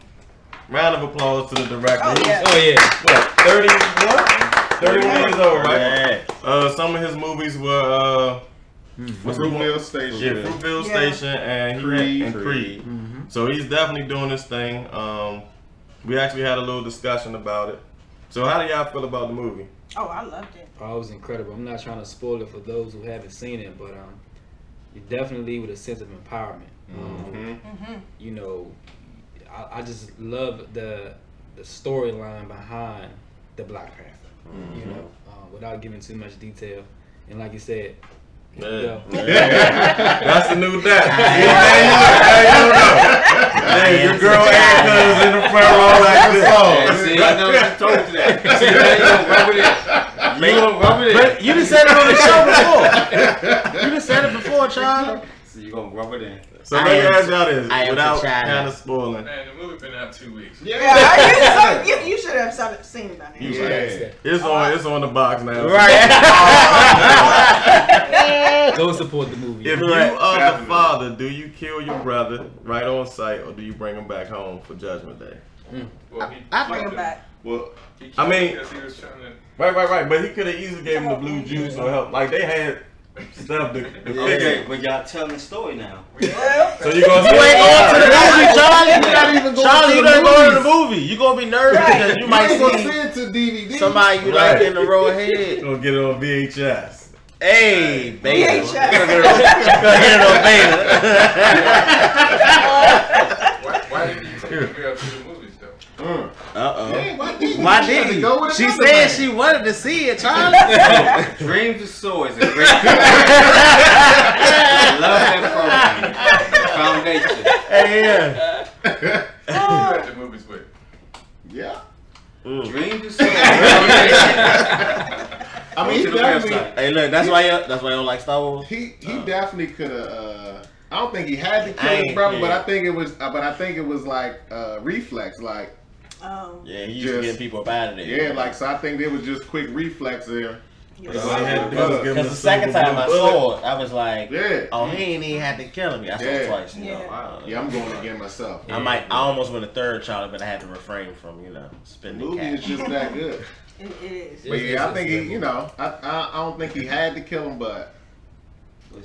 round of applause to the director. Oh yeah. What? 31 years old, right? Yeah. Some of his movies were Fruitville Station. Yeah, Fruitville Station and Creed. So he's definitely doing this thing. We actually had a little discussion about it. So how do y'all feel about the movie? Oh, I loved it. Oh, it was incredible. I'm not trying to spoil it for those who haven't seen it, but you definitely with a sense of empowerment. You know, I just love the storyline behind the Black Panther. You know, without giving too much detail, and like you said. That's the new dad. Hey, your girl Erica's in the front row like this. See, I never told you that. See, you gonna rub it in. You gonna rub it in. You done said it on the show before. You done said it before, Charlie. So you gonna rub it in. So let me ask y'all this, without kind of spoiling. Man, the movie been out 2 weeks. Yeah, you should have seen it by now. It's on the box now. Right. Go support the movie. If you are the father, do you kill your brother right on sight, or do you bring him back home for Judgment Day? Well, I bring him back. Well, I mean, because he was trying to. right. But he could have easily gave him the blue juice or help. Like they had stuff to fix Okay, it. but y'all telling the story now. So you You gonna ain't going to the movie, Charlie. You're not even going Charlie, to you the ain't going to the movies. movie. You gonna be nervous because you might You ain't see gonna see it to DVD. somebody you like in the row ahead. Gonna get it on VHS. Hey, baby. VHS. Gonna get it on beta. Why didn't you take the girl to the movies though? Hey, why didn't you? She said she wanted to see it, Charlie. Dreams of Soul is a great film. I love that program. The foundation. Hey, yeah. Who you at the movies with? Yeah. Dreams of Soul. I mean, he definitely. Hey, look, that's why you don't like Star Wars. He definitely could have. I don't think he had to kill his brother, but I think it was. Like reflex, like. Yeah, he used to get people up out of there. Yeah, like so. I think there was just quick reflex there. Because the second time I saw it, I was like, yeah. oh, he ain't even had to kill me. I saw it twice, you know. Yeah, I'm going again myself. I almost went a third Charlie, but I had to refrain from, spending the movie cash. is just that good. It is. But yeah, I think he, I don't think he had to kill him, but.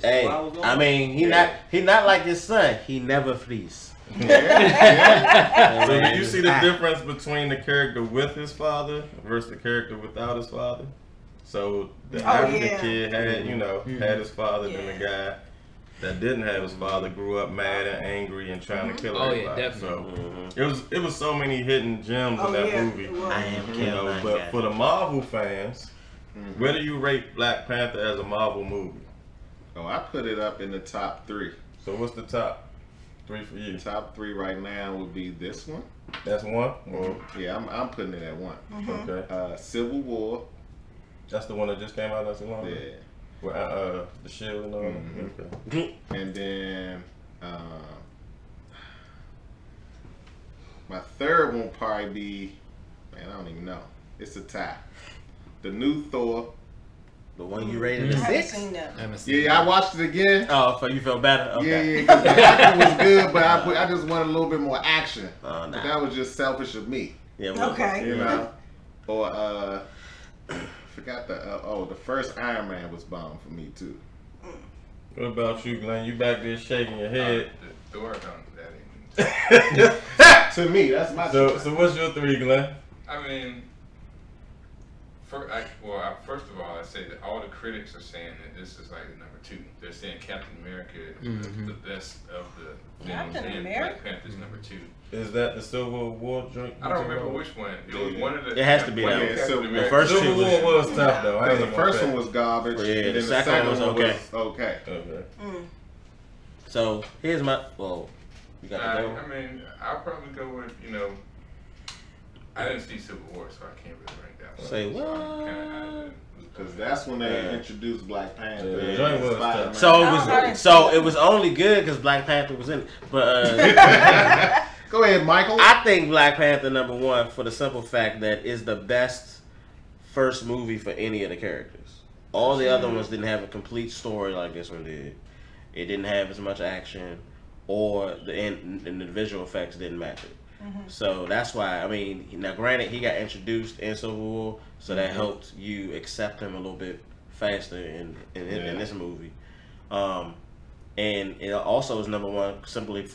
Hey, I mean, he not like his son. He never flees. Yeah. So do you see the difference between the character with his father versus the character without his father? So the African kid had, had his father, then the guy that didn't have his father grew up mad and angry and trying to kill everybody. Yeah, definitely. So it was so many hidden gems in that movie. I am killing but for the Marvel fans, where do you rate Black Panther as a Marvel movie? Oh, I put it up in the top 3. So what's the top 3 for you? Top 3 right now would be this one. That's 1? Yeah, I'm putting it at 1. Okay. Civil War. That's the one that just came out not too long ago? Yeah. With the shield and all that? Okay. And then my third one will probably be, man, I don't even know. It's a tie. The new Thor. The one you rated a 6? I haven't seen that. Yeah, I watched it again. Oh, so you felt better? Okay. Yeah, because the acting was good, but I just wanted a little bit more action. Nah. But that was just selfish of me. Yeah. Okay. You know? Or, forgot the first Iron Man was bomb for me, too. What about you, Glenn? You back there shaking your head. Thor don't do that. To me, that's my choice. So what's your 3, Glenn? I mean, first of all, I say that all the critics are saying that this is like the number 2. They're saying Captain America is the best of the films, and Black Panther's number 2. Is that the Civil War joint? I don't remember which one. It was one of the. It has to be that. The first Civil War was tough though. The first one was garbage. Yeah, and the second one was okay. So here's my. Well, you got to go. I mean, I'll probably go with I didn't see Civil War, so I can't really rank that one. Say what? Because that's when they introduced Black Panther. Yeah. So it was only good because Black Panther was in it. But go ahead, Michael. I think Black Panther #1 for the simple fact that it's the best first movie for any of the characters. All the other ones didn't have a complete story like this one did. It didn't have as much action, or the visual effects didn't match it. So that's why, I mean, now granted, he got introduced in Civil War, so that helped you accept him a little bit faster in this movie. And it also is #1 simply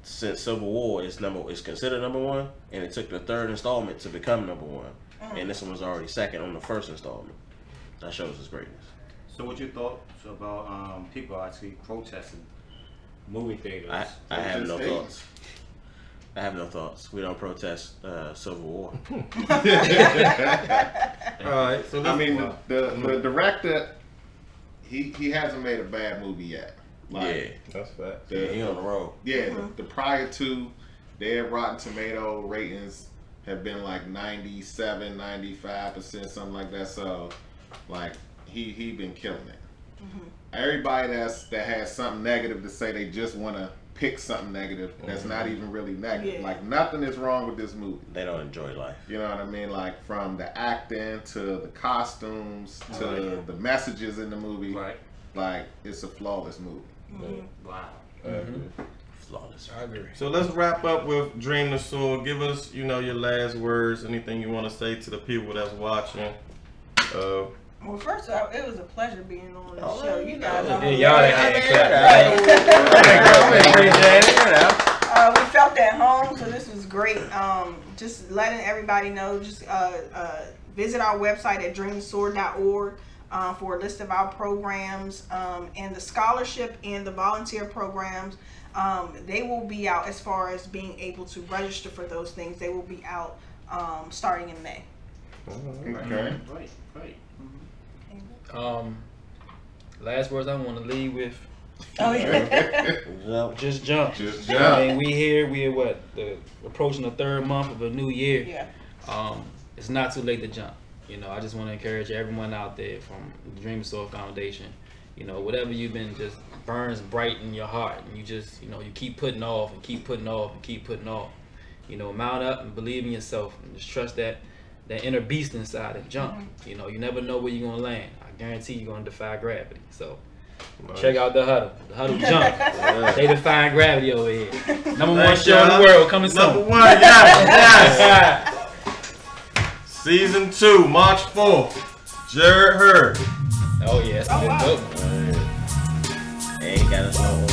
since Civil War is considered #1, and it took the 3rd installment to become #1, and this one was already 2nd on the 1st installment. That shows his greatness. So what you thought about people actually protesting movie theaters? I have no thoughts. I have no thoughts. We don't protest Civil War. All right. So I mean, the director, he hasn't made a bad movie yet. Yeah, that's fact. He on the road. Yeah, the prior two, their Rotten Tomato ratings have been like 97, 95%, something like that. So, like, he been killing it. Everybody that has something negative to say, they just want to pick something negative that's not even really negative. Yeah. Like, nothing is wrong with this movie. They don't enjoy life. You know what I mean? Like, from the acting to the costumes to the messages in the movie. Right. Like, it's a flawless movie. Wow. Flawless. I agree. So let's wrap up with Dream the Sword. Give us, your last words, anything you want to say to the people that's watching. Well, first off, it was a pleasure being on the show. You guys are y'all we felt at home, so this was great. Just letting everybody know, just visit our website at dreamthesword.org for a list of our programs and the scholarship and the volunteer programs. They will be out as far as being able to register for those things. They will be out starting in May. Okay. Right. Last words I want to leave with. Oh yeah. Just jump. Just jump. I mean, we're approaching the 3rd month of a new year. Yeah. It's not too late to jump. I just want to encourage everyone out there from the Dream the Sword Foundation. Whatever you've been just burns bright in your heart, and you just, you keep putting off and keep putting off and keep putting off. Mount up and believe in yourself, and just trust that that inner beast inside and jump. You know, you never know where you're gonna land. I guarantee you're gonna defy gravity. So check out the Huddle. The Huddle jump. They defy gravity over here. Number one show in the world coming soon. Number one, yes. Season 2, March 4th. Jared Hurd. Oh yeah, that's a good book. Hey, got us no